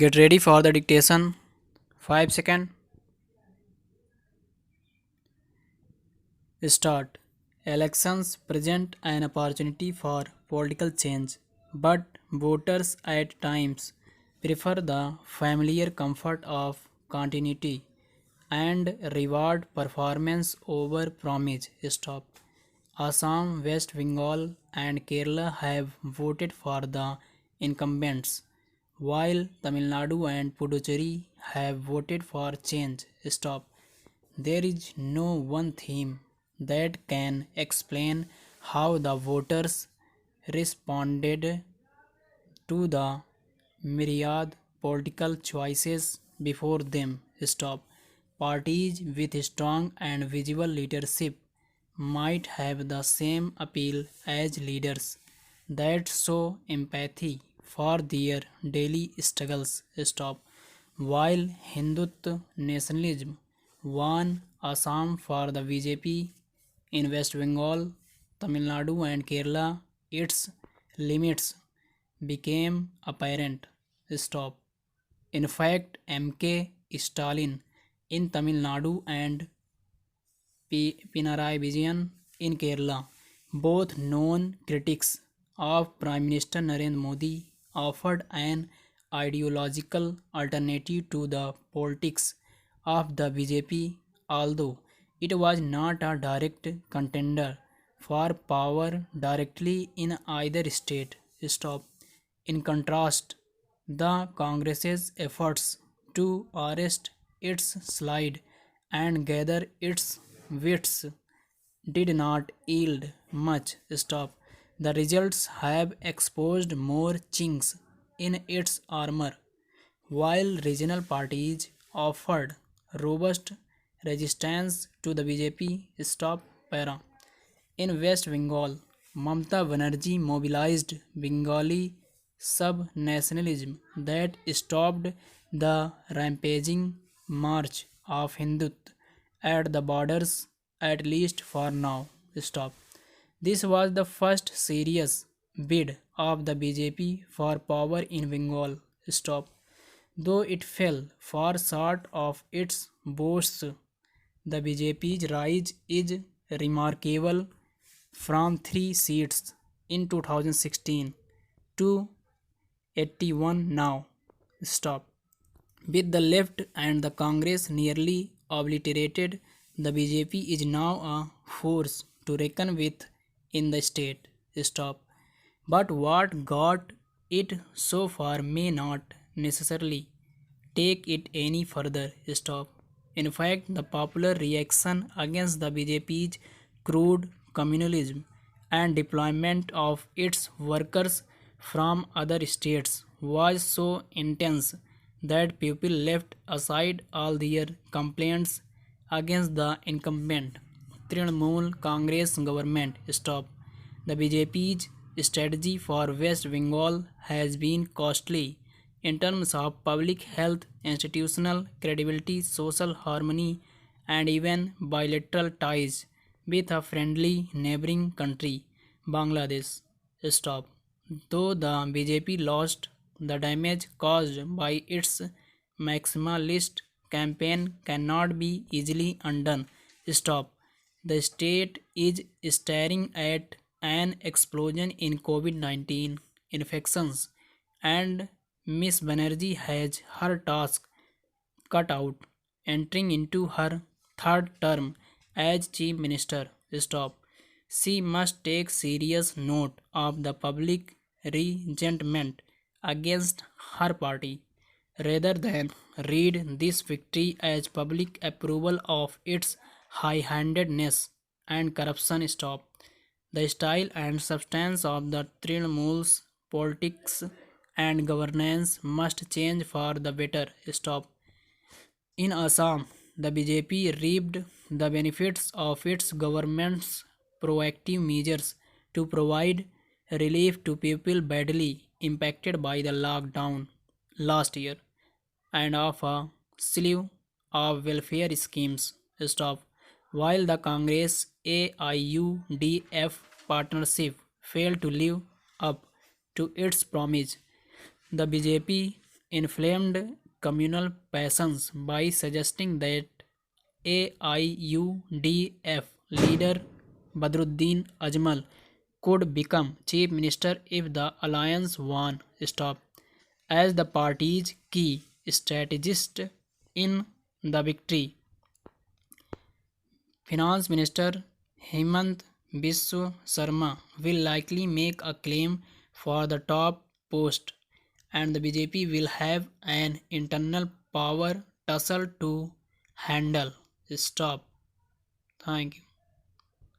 Get ready for the dictation. 5 seconds. Start. Elections present an opportunity for political change, but voters at times prefer the familiar comfort of continuity and reward performance over promise. Stop. Assam, West Bengal, and Kerala have voted for the incumbents, while Tamil Nadu and Puducherry have voted for change. Stop. There is no one theme that can explain how the voters responded to the myriad political choices before them. Stop. Parties with strong and visible leadership might have the same appeal as leaders that show empathy for their daily struggles. Stop. While Hindutva nationalism won Assam for the BJP, in West Bengal, Tamil Nadu, and Kerala, its limits became apparent. Stop. In fact, MK Stalin in Tamil Nadu and Pinarayi Vijayan in Kerala, both known critics of Prime Minister Narendra Modi, offered an ideological alternative to the politics of the BJP, although it was not a direct contender for power directly in either state. Stop. In contrast, the Congress's efforts to arrest its slide and gather its wits did not yield much. Stop. The results have exposed more chinks in its armor, while regional parties offered robust resistance to the BJP. Stop. Para. In West Bengal, Mamata Banerjee mobilized Bengali sub-nationalism that stopped the rampaging march of Hindutva at the borders, at least for now. Stop. This was the first serious bid of the BJP for power in Bengal. Stop. Though it fell far short of its boasts, the BJP's rise is remarkable from 3 seats in 2016 to 81 now. Stop. With the left and the Congress nearly obliterated, the BJP is now a force to reckon with in the state. Stop. But what got it so far may not necessarily take it any further. Stop. In fact, the popular reaction against the BJP's crude communalism and deployment of its workers from other states was so intense that people left aside all their complaints against the incumbent Trinamool Congress government. Stop. The BJP's strategy for West Bengal has been costly in terms of public health, institutional credibility, social harmony, and even bilateral ties with a friendly neighboring country, Bangladesh. Stop. Though the BJP lost, the damage caused by its maximalist campaign cannot be easily undone. Stop. The state is staring at an explosion in COVID 19 infections, and Miss Banerjee has her task cut out, entering into her third term as Chief Minister. Stop. She must take serious note of the public resentment against her party, rather than read this victory as public approval of its high-handedness and corruption. Stop. The style and substance of the Trinamool's politics and governance must change for the better. Stop. In Assam, the BJP reaped the benefits of its government's proactive measures to provide relief to people badly impacted by the lockdown last year and of a slew of welfare schemes. Stop. While the Congress AIUDF partnership failed to live up to its promise, the BJP inflamed communal passions by suggesting that AIUDF leader Badruddin Ajmal could become chief minister if the alliance won. Stop. As the party's key strategist in the victory, Finance Minister Hemant Biswa Sarma will likely make a claim for the top post, and the BJP will have an internal power tussle to handle. Stop. Thank you.